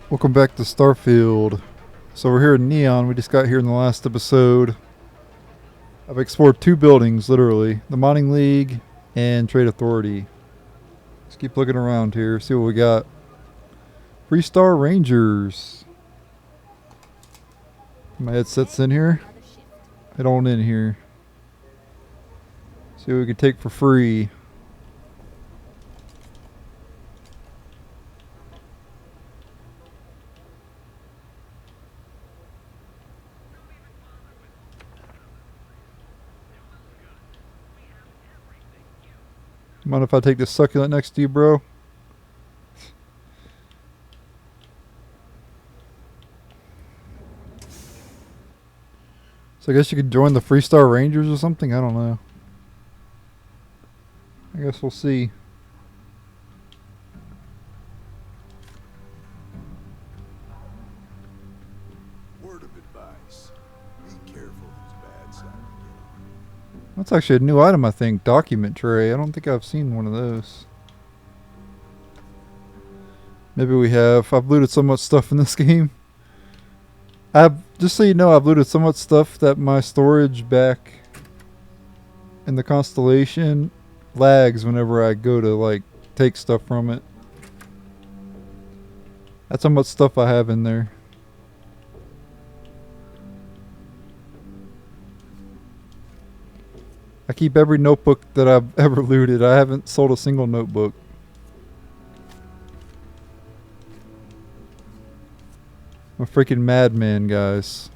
Welcome back to Starfield. So we're here in Neon. We just got here in the last episode. I've explored two buildings, literally. The Mining League and Trade Authority. Let's keep looking around here, see what we got. Freestar Rangers. My headset's in here. Head on in here. See what we can take for free. Mind if I take this succulent next to you, bro? So I guess you could join the Freestar Rangers or something? I don't know. I guess we'll see. Word of advice. Be careful whose bad side you get on. That's actually a new item, I think. Document tray. I don't think I've seen one of those. Maybe we have. I've looted so much stuff in this game. Just so you know, I've looted so much stuff that my storage back in the Constellation lags whenever I go to like take stuff from it. That's how much stuff I have in there. I keep every notebook that I've ever looted. I haven't sold a single notebook. I'm a freaking madman, guys.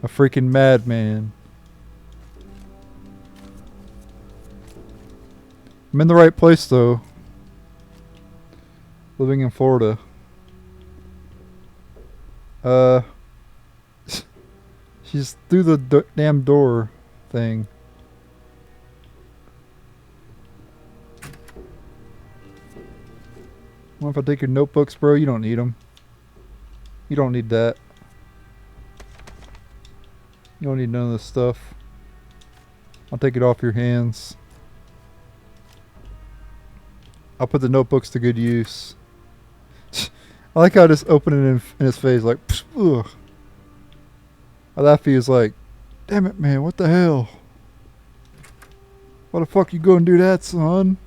A freaking madman. I'm in the right place, though. Living in Florida. She's through the damn door thing. What if I take your notebooks, bro? You don't need them. You don't need that. You don't need none of this stuff. I'll take it off your hands. I'll put the notebooks to good use. I like how I just open it in his face like, ugh. I laugh he was like, damn it, man, what the hell? Why the fuck you go and do that, son?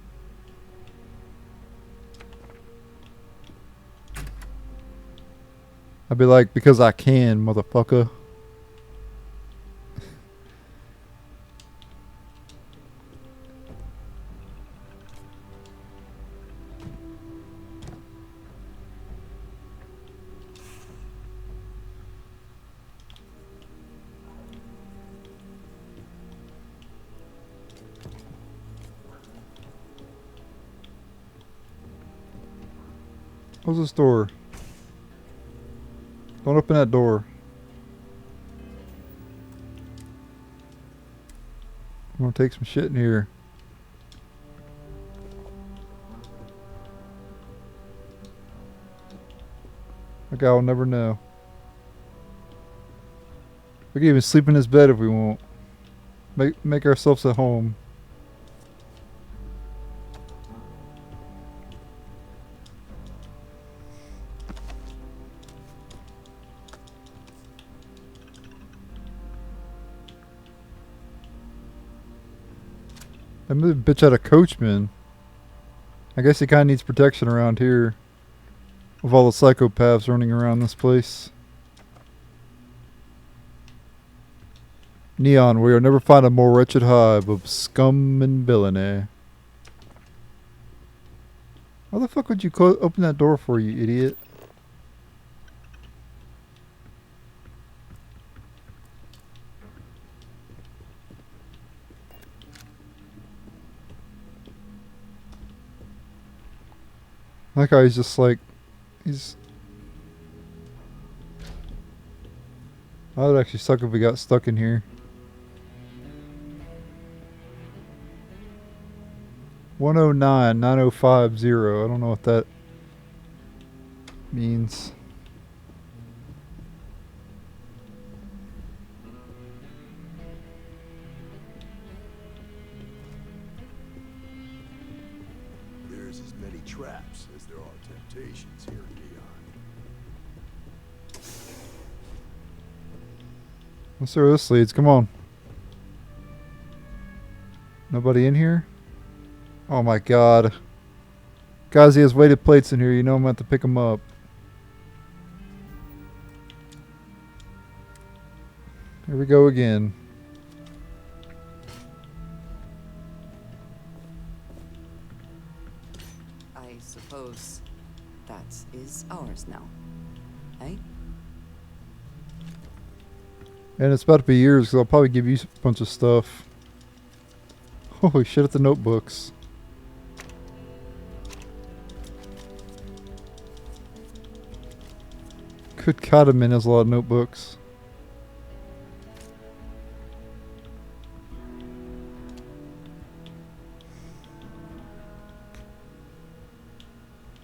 I'd be like, because I can, motherfucker. Close this door. Don't open that door. I'm gonna take some shit in here. That guy will never know. We can even sleep in his bed if we want. Make ourselves at home. I moved bitch out of Coachman. I guess he kinda needs protection around here. With all the psychopaths running around this place. Neon, we will never find a more wretched hive of scum and villainy. Why the fuck would you open that door for, you idiot? That guy's just like, he's... I would actually suck if we got stuck in here. 109-9050. I don't know what that means. There's as many traps as there are temptations here in Neon. Let's see where this leads. Come on. Nobody in here? Oh my god. Guys, he has weighted plates in here. You know I'm going to have to pick them up. Here we go again. I suppose that is ours now, eh? And it's about to be yours because I'll probably give you a bunch of stuff. Holy shit at the notebooks. Good God, a man has a lot of notebooks.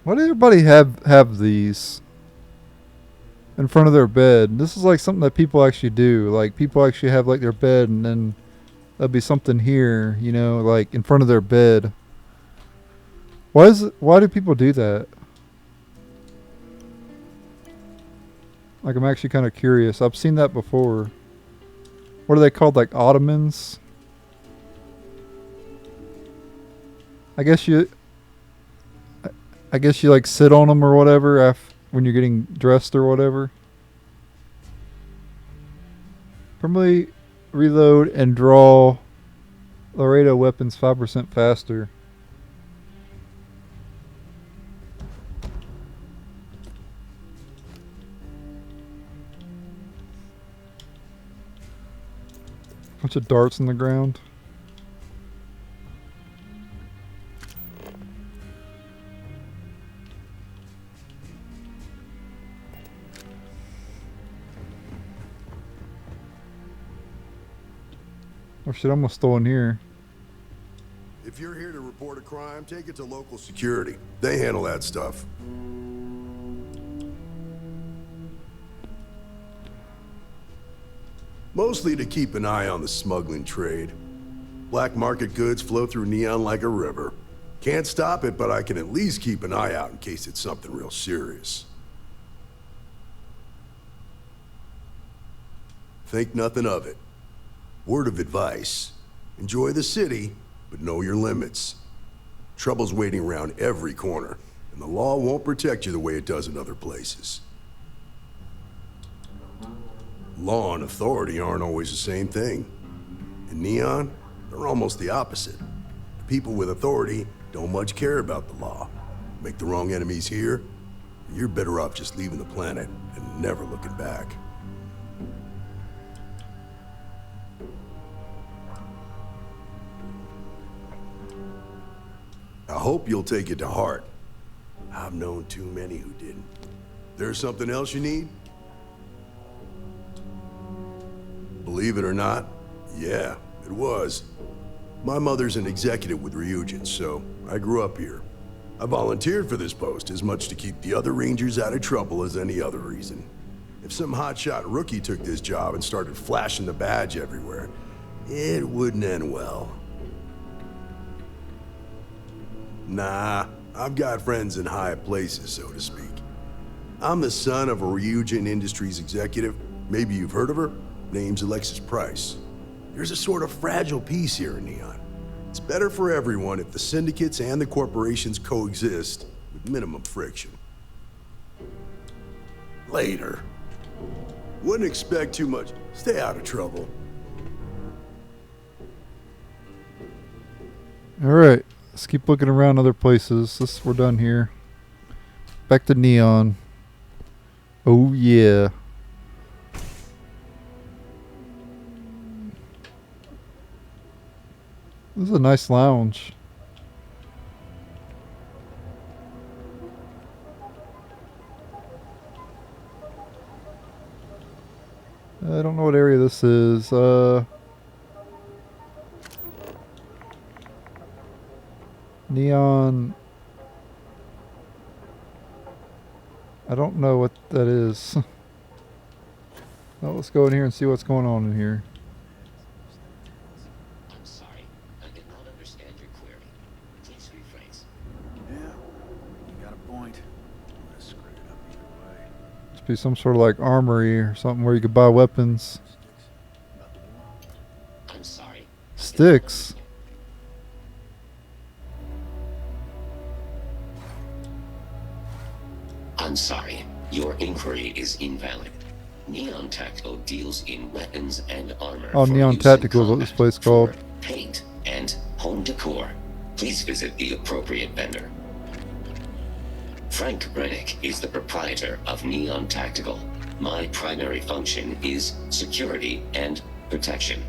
Why do everybody have these in front of their bed? This is like something that people actually do. Like people actually have like their bed and then there'll be something here, you know, like in front of their bed. Why do people do that? Like I'm actually kind of curious. I've seen that before. What are they called? Like ottomans? I guess you like sit on them or whatever when you're getting dressed or whatever. Permanently reload and draw Laredo weapons 5% faster. Bunch of darts on the ground. Oh shit, I almost stole in here. If you're here to report a crime, take it to local security. They handle that stuff. Mostly to keep an eye on the smuggling trade. Black market goods flow through Neon like a river. Can't stop it, but I can at least keep an eye out in case it's something real serious. Think nothing of it. Word of advice. Enjoy the city, but know your limits. Trouble's waiting around every corner, and the law won't protect you the way it does in other places. Law and authority aren't always the same thing. In Neon, they're almost the opposite. The people with authority don't much care about the law. Make the wrong enemies here, you're better off just leaving the planet and never looking back. I hope you'll take it to heart. I've known too many who didn't. There's something else you need? Believe it or not, yeah, it was. My mother's an executive with Ryujin, so I grew up here. I volunteered for this post as much to keep the other Rangers out of trouble as any other reason. If some hotshot rookie took this job and started flashing the badge everywhere, it wouldn't end well. Nah, I've got friends in high places, so to speak. I'm the son of a Ryujin Industries executive. Maybe you've heard of her? Name's Alexis Price. There's a sort of fragile peace here in Neon. It's better for everyone if the syndicates and the corporations coexist with minimum friction. Later. Wouldn't expect too much. Stay out of trouble. Alright, let's keep looking around other places. We're done here. Back to Neon. Oh yeah. This is a nice lounge. I don't know what area this is. Neon. I don't know what that is. Well, let's go in here and see what's going on in here. I'm sorry, I did not understand your query. Please rephrase. Yeah, you got a point. I'm gonna screw it up either way. Must be some sort of like armory or something where you could buy weapons. Styx. I'm sorry. Your inquiry is invalid. Neon Tactical deals in weapons and armor. Oh, for Neon use in Tactical is what this combat, place for called. paint and home decor. Please visit the appropriate vendor. Frank Rennick is the proprietor of Neon Tactical. My primary function is security and protection.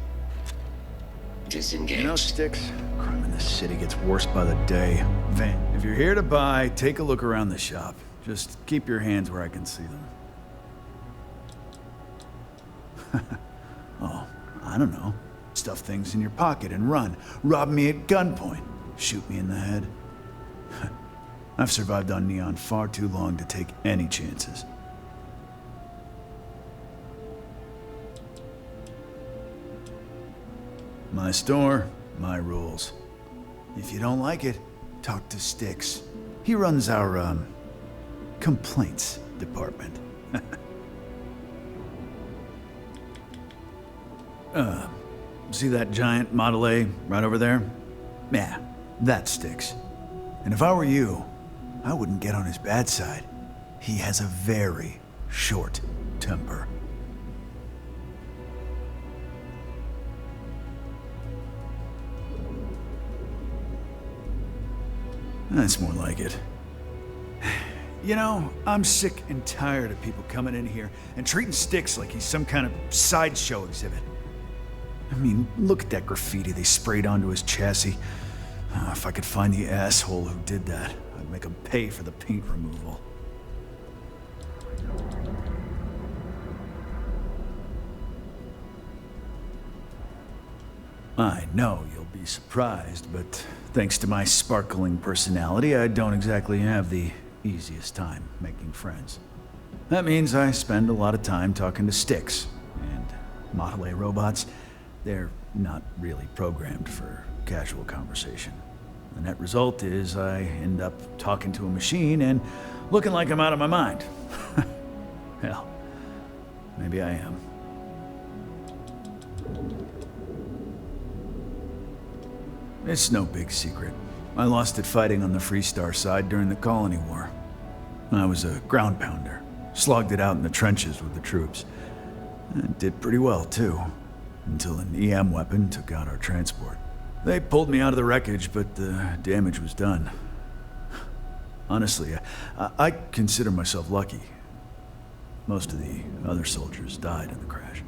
Disengage. You know, Styx, crime in this city gets worse by the day. Van, if you're here to buy, take a look around the shop. Just keep your hands where I can see them. Oh, I don't know. Stuff things in your pocket and run. Rob me at gunpoint. Shoot me in the head. I've survived on Neon far too long to take any chances. My store, my rules. If you don't like it, talk to Styx. He runs our, complaints department. See that giant Model A right over there? Yeah, that's Styx. And if I were you, I wouldn't get on his bad side. He has a very short temper. That's more like it. You know, I'm sick and tired of people coming in here and treating Styx like he's some kind of sideshow exhibit. I mean, look at that graffiti they sprayed onto his chassis. If I could find the asshole who did that, I'd make him pay for the paint removal. I know you'll be surprised, but thanks to my sparkling personality, I don't exactly have the easiest time making friends. That means I spend a lot of time talking to Styx, and Model A robots, they're not really programmed for casual conversation. The net result is I end up talking to a machine and looking like I'm out of my mind. Hell, maybe I am. It's no big secret. I lost it fighting on the Freestar side during the Colony War. I was a ground pounder, slogged it out in the trenches with the troops. And did pretty well, too, until an EM weapon took out our transport. They pulled me out of the wreckage, but the damage was done. Honestly, I consider myself lucky. Most of the other soldiers died in the crash.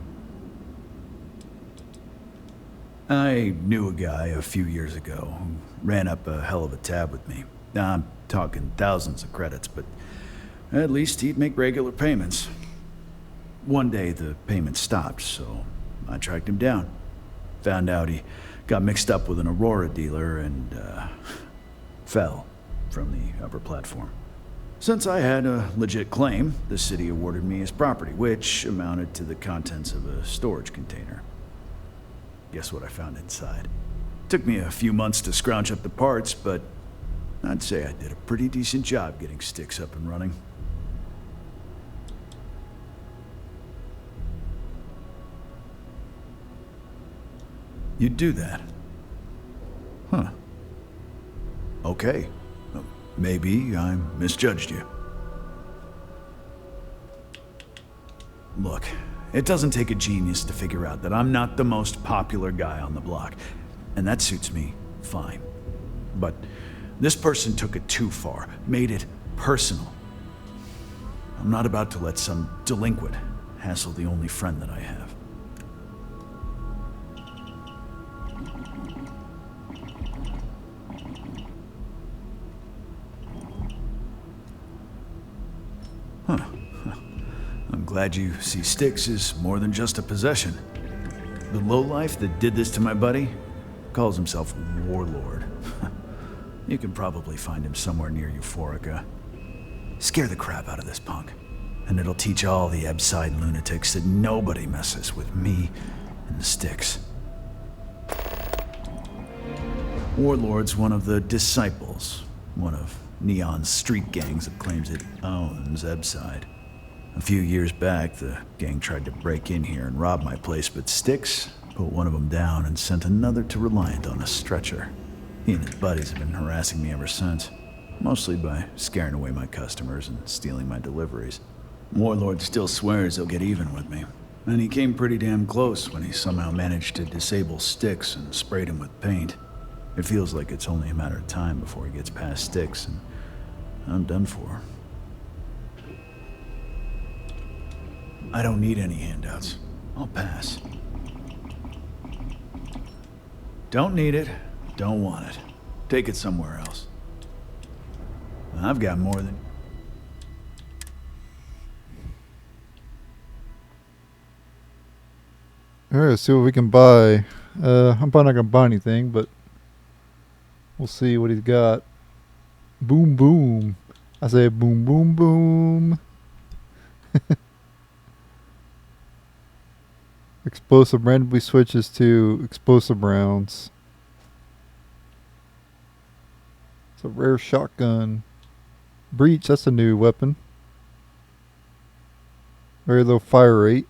I knew a guy a few years ago who ran up a hell of a tab with me. Now, I'm talking thousands of credits, but at least he'd make regular payments. One day the payments stopped, so I tracked him down. Found out he got mixed up with an Aurora dealer and fell from the upper platform. Since I had a legit claim, the city awarded me his property, which amounted to the contents of a storage container. Guess what I found inside? Took me a few months to scrounge up the parts, but I'd say I did a pretty decent job getting Styx up and running. You'd do that? Huh. Okay. Maybe I misjudged you. Look, it doesn't take a genius to figure out that I'm not the most popular guy on the block, and that suits me fine. But this person took it too far, made it personal. I'm not about to let some delinquent hassle the only friend that I have. Huh. I'm glad you see Styx as more than just a possession. The lowlife that did this to my buddy calls himself Warlord. You can probably find him somewhere near Euphorica. Scare the crap out of this punk, and it'll teach all the Ebside lunatics that nobody messes with me and the Styx. Warlord's one of the disciples, one of Neon's street gangs that claims it owns Ebside. A few years back, the gang tried to break in here and rob my place, but Styx put one of them down, and sent another to Reliant on a stretcher. He and his buddies have been harassing me ever since, mostly by scaring away my customers and stealing my deliveries. Warlord still swears he'll get even with me, and he came pretty damn close when he somehow managed to disable Styx and sprayed him with paint. It feels like it's only a matter of time before he gets past Styx, and I'm done for. I don't need any handouts. I'll pass. Don't need it. Don't want it. Take it somewhere else. I've got more than... Alright, let's see what we can buy. I'm probably not gonna buy anything, but we'll see what he's got. Boom boom. I say boom boom boom. Explosive randomly switches to explosive rounds. It's a rare shotgun. Breach, that's a new weapon. Very low fire rate.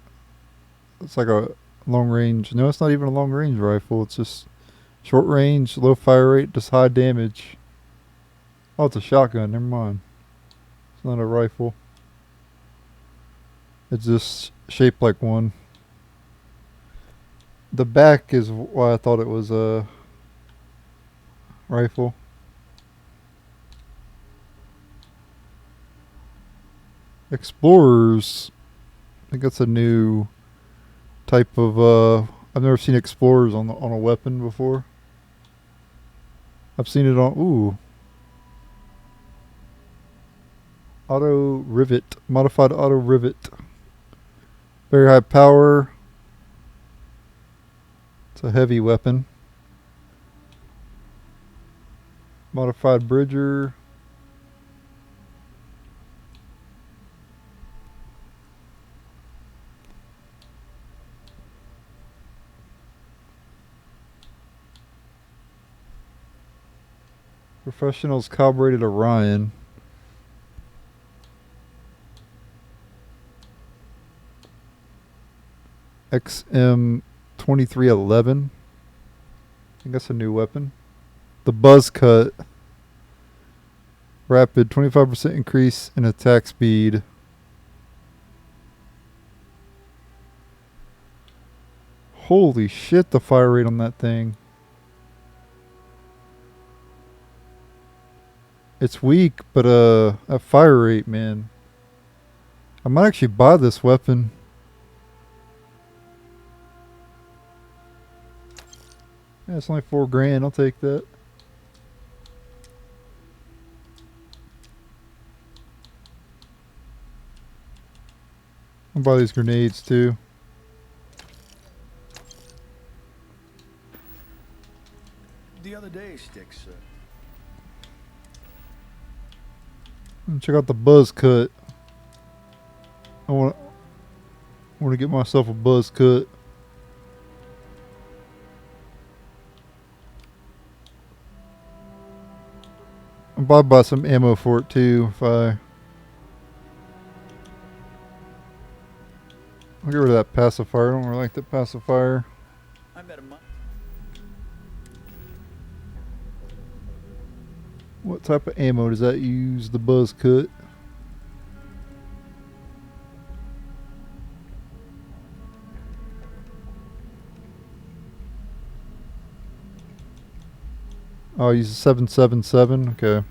It's like a long range. No, it's not even a long range rifle. It's just short range, low fire rate, just high damage. Oh, it's a shotgun. Never mind. It's not a rifle. It's just shaped like one. The back is why I thought it was a rifle. Explorers. I think that's a new type of I've never seen explorers on a weapon before. I've seen it on auto rivet, modified auto rivet. Very high power. It's a heavy weapon. Modified bridger. Professionals calibrated Orion. XM2311. I think that's a new weapon. The Buzz Cut. Rapid 25% increase in attack speed. Holy shit, the fire rate on that thing. It's weak, but at fire rate, man. I might actually buy this weapon. Yeah, it's only $4,000. I'll take that. I'll buy these grenades too. The other day, Styx. Check out the buzz cut. I want to get myself a buzz cut. I'll probably buy some ammo for it too if I'll get rid of that pacifier. I don't really like that pacifier. I met a month. What type of ammo does that use? The buzz cut. Oh, use a 777. Okay.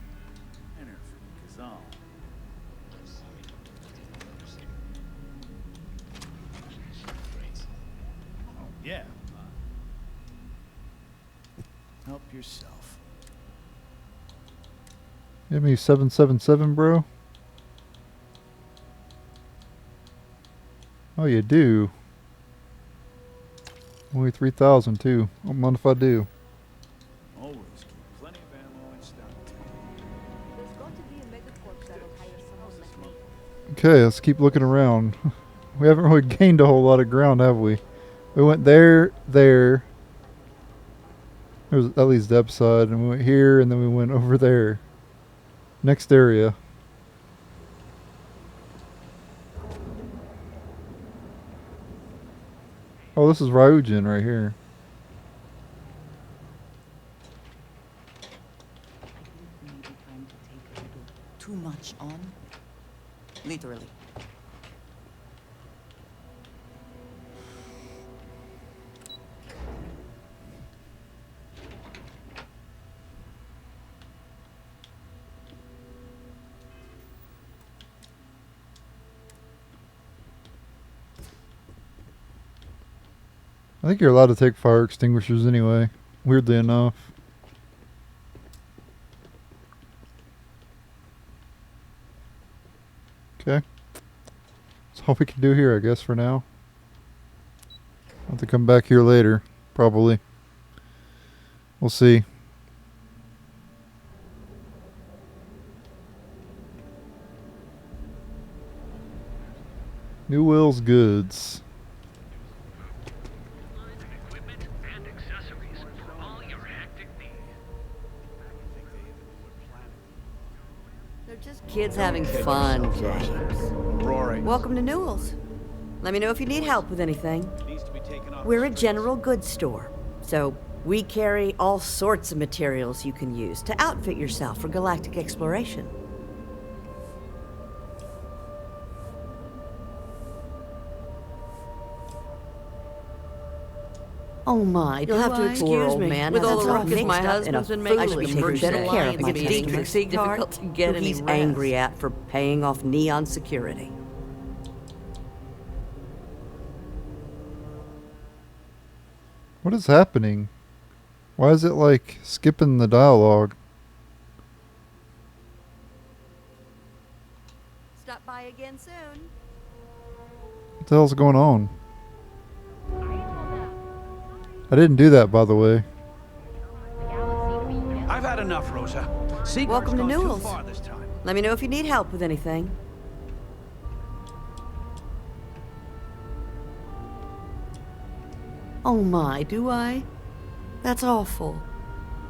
Yeah. Help yourself. You have me 777, bro? Oh, you do. Only 3,000 too. I don't mind if I do. Always keep plenty of ammo in stock. There's got to be a megacorp that'll hire someone like me. Okay, let's keep looking around. We haven't really gained a whole lot of ground, have we? We went there. There's at least the upside, and we went here, and then we went over there. Next area. Oh, this is Ryujin right here. Maybe trying to take a little too much on. Literally. I think you're allowed to take fire extinguishers anyway, weirdly enough. Okay. That's all we can do here, I guess, for now. I'll have to come back here later, probably. We'll see. New Will's Goods. Equipment and accessories for all your hectic needs. They're just Kids having fun, James. Rory. Welcome to Newell's. Let me know if you need help with anything. Needs to be taken off. We're a general goods store, so we carry all sorts of materials you can use to outfit yourself for galactic exploration. Oh my, you'll have to excuse me. man With has all the himself ruckus my mixed up husband's in a been making, I should be foolish taking better care of my alliance meeting. customers. It's difficult to get who any he's rest. angry at for paying off Neon security. What is happening? Why is it like skipping the dialogue? stop by again soon. What the hell's going on? I didn't do that, by the way. I've had enough, Rosa. Seagull's Welcome to gone too Newell's. far this time. Let me know if you need help with anything. Oh my, do I? That's awful.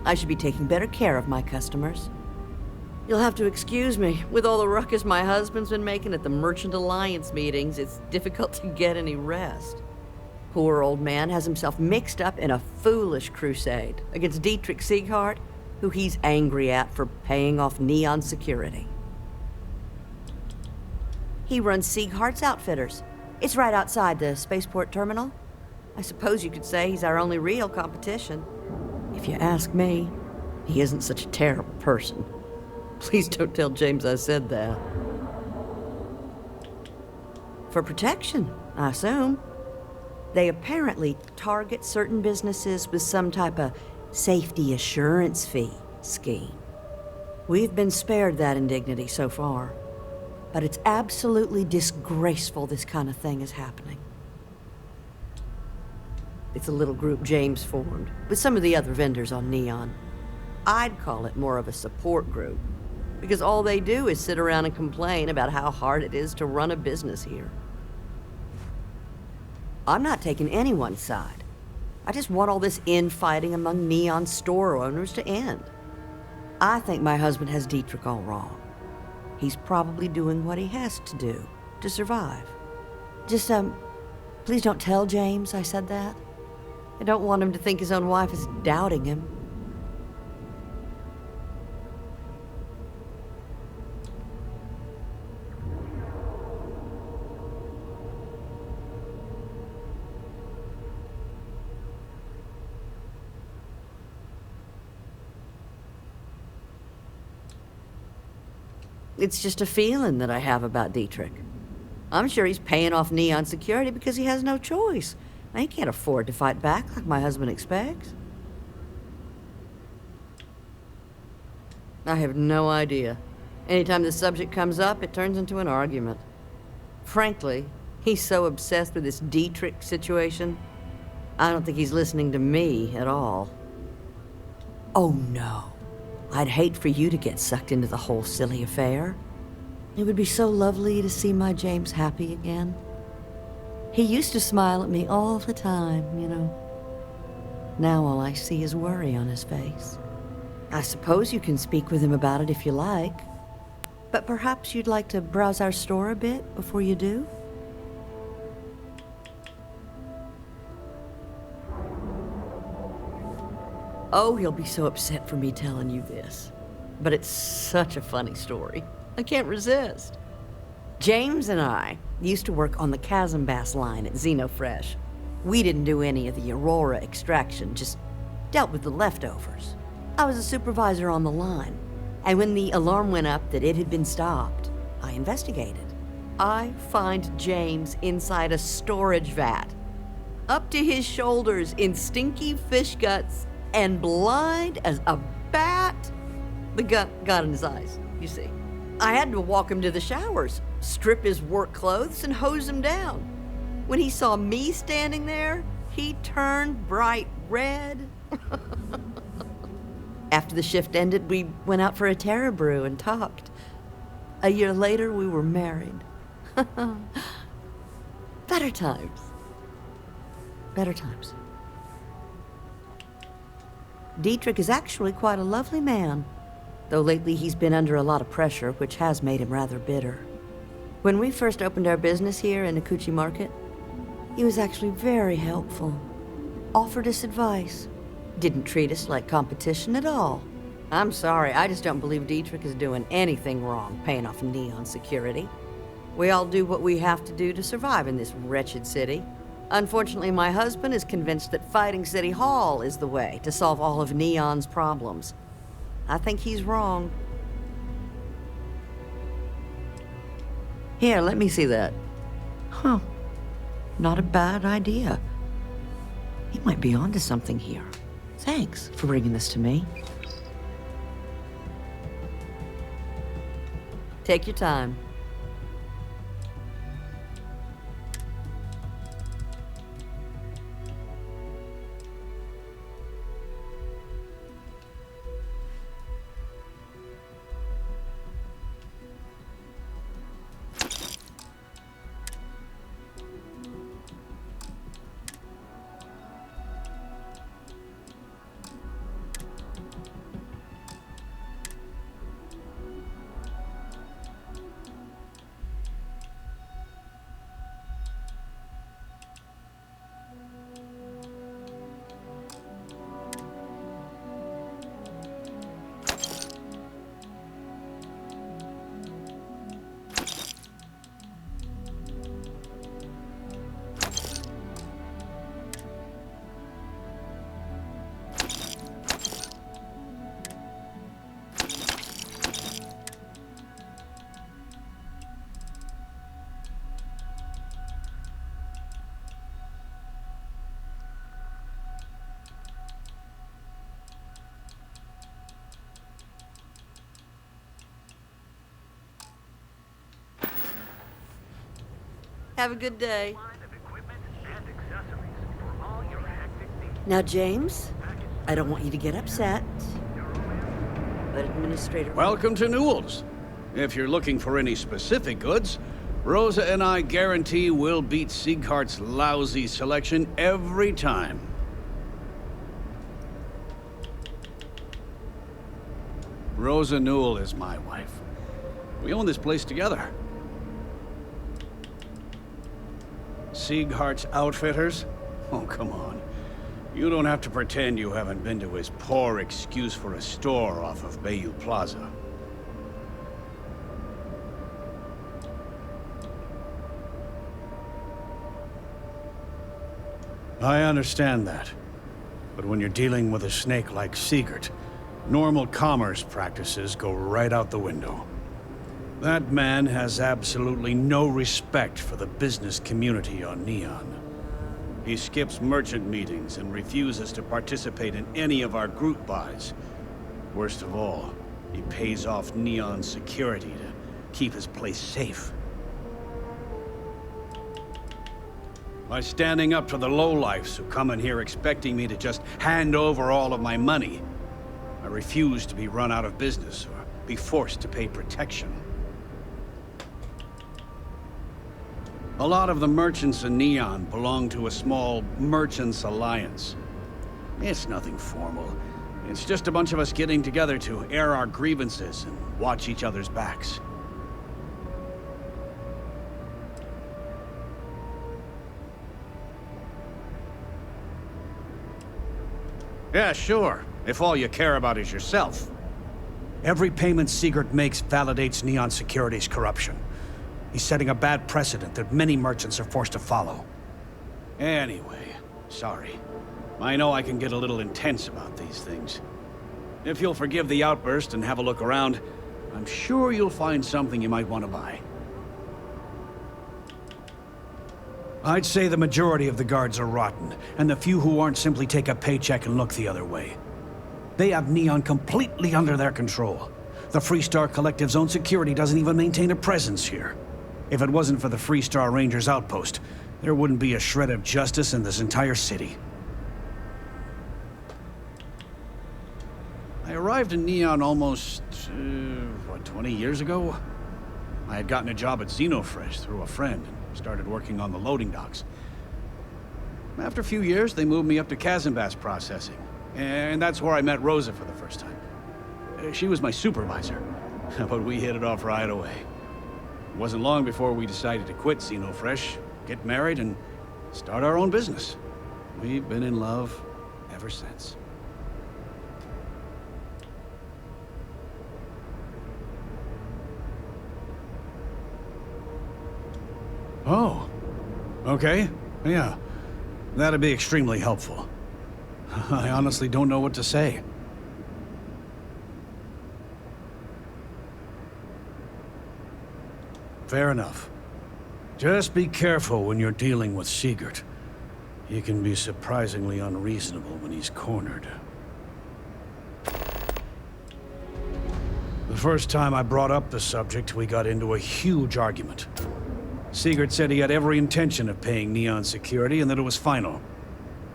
I should be taking better care of my customers. You'll have to excuse me. With all the ruckus my husband's been making at the Merchant Alliance meetings, it's difficult to get any rest. Poor old man has himself mixed up in a foolish crusade against Dietrich Sieghart, who he's angry at for paying off Neon security. He runs Sieghart's Outfitters. It's right outside the spaceport terminal. I suppose you could say he's our only real competition. If you ask me, he isn't such a terrible person. Please don't tell James I said that. For protection, I assume. They apparently target certain businesses with some type of safety assurance fee scheme. We've been spared that indignity so far, but it's absolutely disgraceful this kind of thing is happening. It's a little group James formed with some of the other vendors on Neon. I'd call it more of a support group, because all they do is sit around and complain about how hard it is to run a business here. I'm not taking anyone's side. I just want all this infighting among Neon store owners to end. I think my husband has Dietrich all wrong. He's probably doing what he has to do to survive. Just, please don't tell James I said that. I don't want him to think his own wife is doubting him. It's just a feeling that I have about Dietrich. I'm sure he's paying off Neon security because he has no choice. He can't afford to fight back like my husband expects. I have no idea. Anytime the subject comes up, it turns into an argument. Frankly, he's so obsessed with this Dietrich situation, I don't think he's listening to me at all. Oh no. I'd hate for you to get sucked into the whole silly affair. It would be so lovely to see my James happy again. He used to smile at me all the time, you know. Now all I see is worry on his face. I suppose you can speak with him about it if you like. But perhaps you'd like to browse our store a bit before you do? Oh, he'll be so upset for me telling you this. But it's such a funny story. I can't resist. James and I used to work on the Chasm Bass line at Xenofresh. We didn't do any of the Aurora extraction, just dealt with the leftovers. I was a supervisor on the line, and when the alarm went up that it had been stopped, I investigated. I find James inside a storage vat, up to his shoulders in stinky fish guts and blind as a bat. The gut got in his eyes, you see. I had to walk him to the showers, strip his work clothes, and hose him down. When he saw me standing there, he turned bright red. After the shift ended, we went out for a Terra brew and talked. A year later, we were married. Better times. Better times. Dietrich is actually quite a lovely man, though lately he's been under a lot of pressure, which has made him rather bitter. When we first opened our business here in Akuchi Market, he was actually very helpful. Offered us advice. Didn't treat us like competition at all. I'm sorry, I just don't believe Dietrich is doing anything wrong paying off Neon security. We all do what we have to do to survive in this wretched city. Unfortunately, my husband is convinced that fighting City Hall is the way to solve all of Neon's problems. I think he's wrong. Here, let me see that. Huh. Not a bad idea. He might be onto something here. Thanks for bringing this to me. Take your time. Have a good day. Now, James, I don't want you to get upset, but Administrator... Welcome to Newell's. If you're looking for any specific goods, Rosa and I guarantee we'll beat Sieghart's lousy selection every time. Rosa Newell is my wife. We own this place together. Sieghart's Outfitters? Oh, come on. You don't have to pretend you haven't been to his poor excuse for a store off of Bayou Plaza. I understand that. But when you're dealing with a snake like Siegert, normal commerce practices go right out the window. That man has absolutely no respect for the business community on Neon. He skips merchant meetings and refuses to participate in any of our group buys. Worst of all, he pays off Neon security to keep his place safe. By standing up to the lowlifes who come in here expecting me to just hand over all of my money, I refuse to be run out of business or be forced to pay protection. A lot of the merchants in Neon belong to a small merchants alliance. It's nothing formal. It's just a bunch of us getting together to air our grievances and watch each other's backs. Yeah, sure. If all you care about is yourself. Every payment Sigurd makes validates Neon Security's corruption. He's setting a bad precedent that many merchants are forced to follow. Anyway, sorry. I know I can get a little intense about these things. If you'll forgive the outburst and have a look around, I'm sure you'll find something you might want to buy. I'd say the majority of the guards are rotten, and the few who aren't simply take a paycheck and look the other way. They have Neon completely under their control. The Freestar Collective's own security doesn't even maintain a presence here. If it wasn't for the Freestar Rangers outpost, there wouldn't be a shred of justice in this entire city. I arrived in Neon almost, 20 years ago? I had gotten a job at Xenofresh through a friend and started working on the loading docks. After a few years, they moved me up to Kazanbas processing, and that's where I met Rosa for the first time. She was my supervisor, but we hit it off right away. It wasn't long before we decided to quit Xenofresh, get married, and start our own business. We've been in love ever since. Oh, okay. Yeah, that'd be extremely helpful. I honestly don't know what to say. Fair enough. Just be careful when you're dealing with Sigurd. He can be surprisingly unreasonable when he's cornered. The first time I brought up the subject, we got into a huge argument. Sigurd said he had every intention of paying Neon Security and that it was final.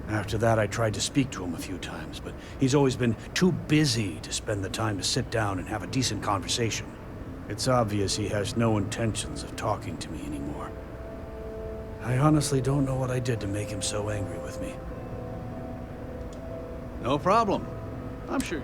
After that, I tried to speak to him a few times, but he's always been too busy to spend the time to sit down and have a decent conversation. It's obvious he has no intentions of talking to me anymore. I honestly don't know what I did to make him so angry with me. No problem. I'm sure.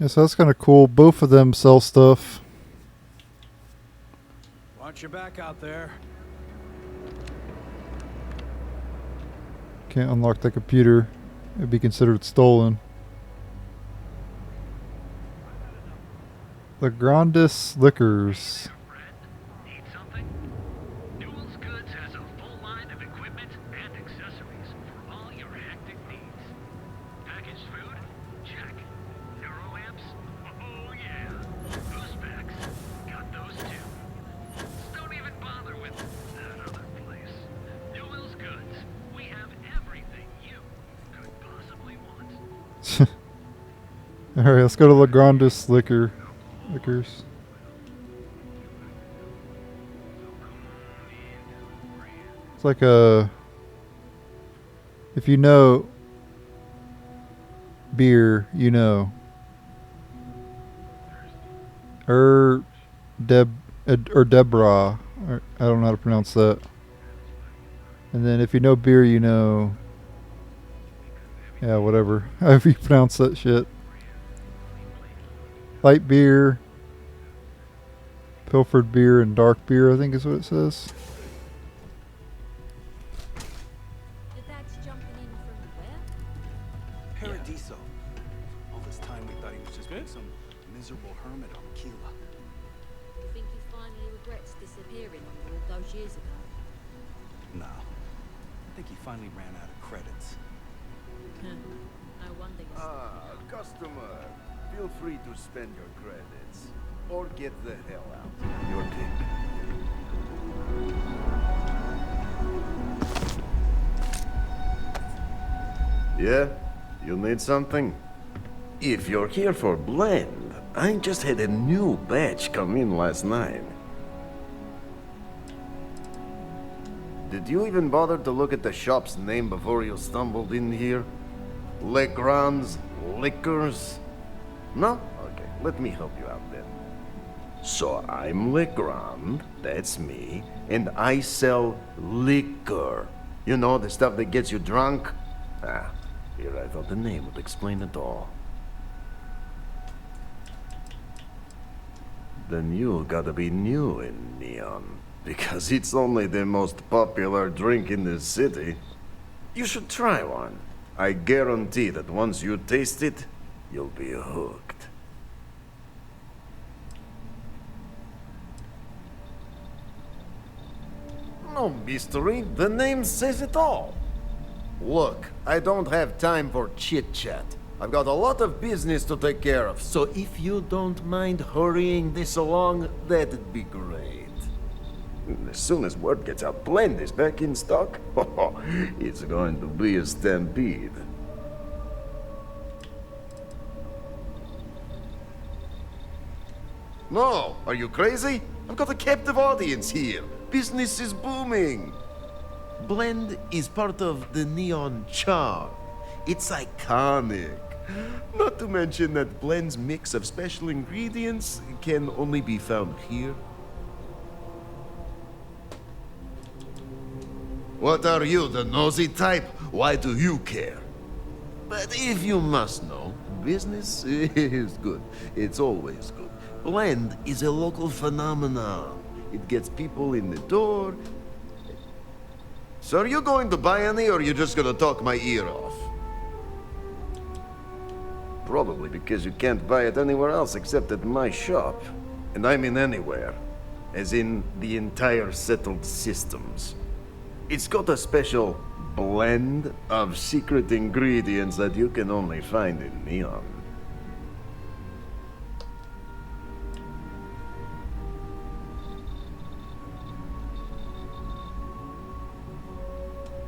Yeah, so that's kind of cool. Both of them sell stuff. Watch your back out there. Can't unlock the computer. It'd be considered stolen. The Grandis Liquors. Need something? Newell's Goods has a full line of equipment and accessories for all your hectic needs. Packaged food? Check. Neuroamps? Oh yeah. Boost packs? Got those too. Don't even bother with that other place. Newell's Goods. We have everything you could possibly want. Alright, let's go to La Grandis Liquors. It's like a... If you know beer, you know. Deborah. Or, I don't know how to pronounce that. And then if you know beer, you know... Yeah, whatever. However you pronounce that shit. Light beer, pilfered beer, and dark beer, I think is what it says. Your dad's jumping in from where? Paradiso. All this time we thought he was just being some miserable hermit on Aquila. You think he finally regrets disappearing on you all those years ago? No. I think he finally ran out of credits. No wonder you're Customer, feel free to spend your credits. Or get the hell out. Your tip. Yeah? You need something? If you're here for blend, I just had a new batch come in last night. Did you even bother to look at the shop's name before you stumbled in here? Legrand's Liquors? No? Okay, let me help you out then. So I'm Legrand, that's me, and I sell liquor. You know, the stuff that gets you drunk? Ah, here I thought the name would explain it all. Then you gotta be new in Neon, because it's only the most popular drink in the city. You should try one. I guarantee that once you taste it, you'll be hooked. No mystery, the name says it all. Look, I don't have time for chit-chat. I've got a lot of business to take care of, so if you don't mind hurrying this along, that'd be great. As soon as word gets out Blend is back in stock, it's going to be a stampede. No, are you crazy? I've got a captive audience here. Business is booming. Blend is part of the Neon charm. It's iconic. Not to mention that Blend's mix of special ingredients can only be found here. What are you, the nosy type? Why do you care? But if you must know, business is good. It's always good. Blend is a local phenomenon. It gets people in the door. So are you going to buy any, or are you just gonna talk my ear off? Probably because you can't buy it anywhere else except at my shop. And I mean anywhere. As in the entire settled systems. It's got a special blend of secret ingredients that you can only find in Neon.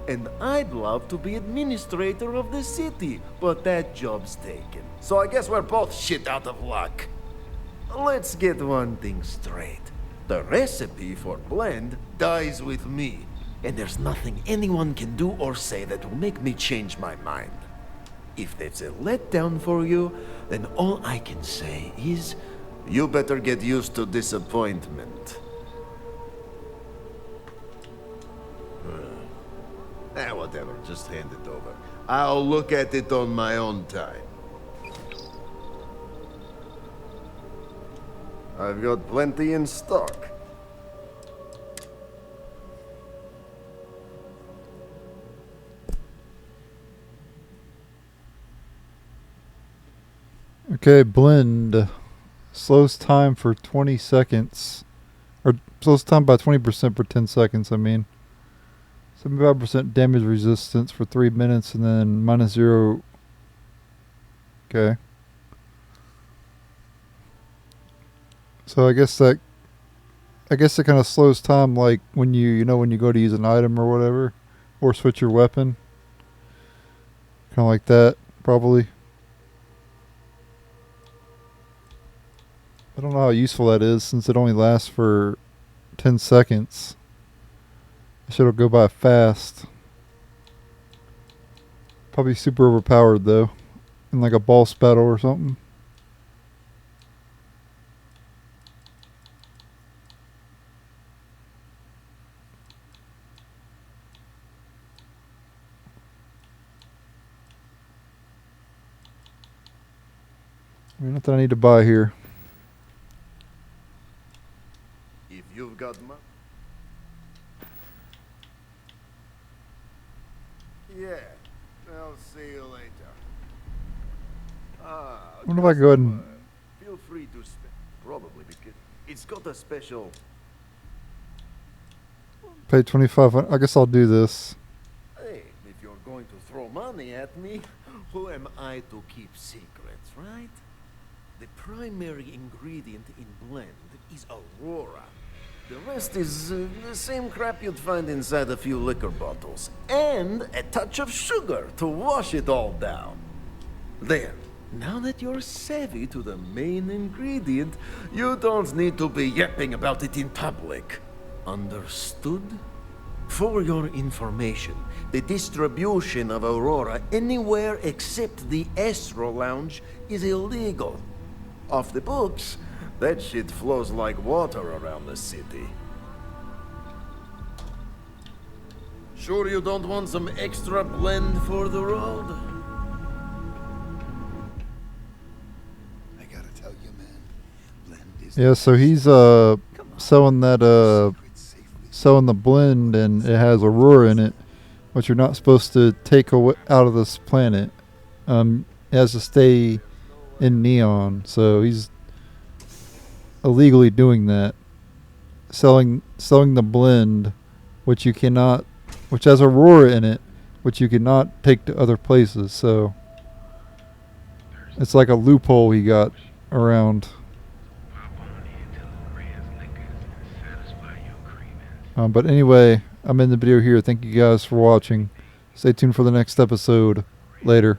And I'd love to be administrator of the city, but that job's taken. So I guess we're both shit out of luck. Let's get one thing straight. The recipe for Blend dies with me. And there's nothing anyone can do or say that will make me change my mind. If that's a letdown for you, then all I can say is, you better get used to disappointment. Whatever, just hand it over. I'll look at it on my own time. I've got plenty in stock. Okay, Blend. Slows time for 20 seconds. Or slows time by 20% for 10 seconds, I mean. 75% damage resistance for 3 minutes, and then -0. Okay. So I guess it kind of slows time, like when you when you go to use an item or whatever, or switch your weapon. Kind of like that, probably. I don't know how useful that is, since it only lasts for 10 seconds. It'll go by fast. Probably super overpowered though, in like a boss battle or something. I mean, nothing I need to buy here. If you've got money. Yeah, I'll see you later. I wonder if I can go ahead and feel free to spend. Probably because it's got a special. pay 25. I guess I'll do this. Hey, if you're going to throw money at me, who am I to keep secrets, right? The primary ingredient in Blend is Aurora. The rest is the same crap you'd find inside a few liquor bottles. And a touch of sugar to wash it all down. There. Now that you're savvy to the main ingredient, you don't need to be yapping about it in public. Understood? For your information, the distribution of Aurora anywhere except the Astro Lounge is illegal. Off the books, that shit flows like water around the city. Sure you don't want some extra blend for the road? I gotta tell you, man, blend is Yeah, so he's selling that selling the blend, and it has Aurora in it, which you're not supposed to take away out of this planet. It has to stay in Neon, so he's illegally doing that, selling the blend, which has Aurora in it, which you cannot take to other places. So it's like a loophole he got around. But anyway, I'm in the video here. Thank you guys for watching. Stay tuned for the next episode. Later.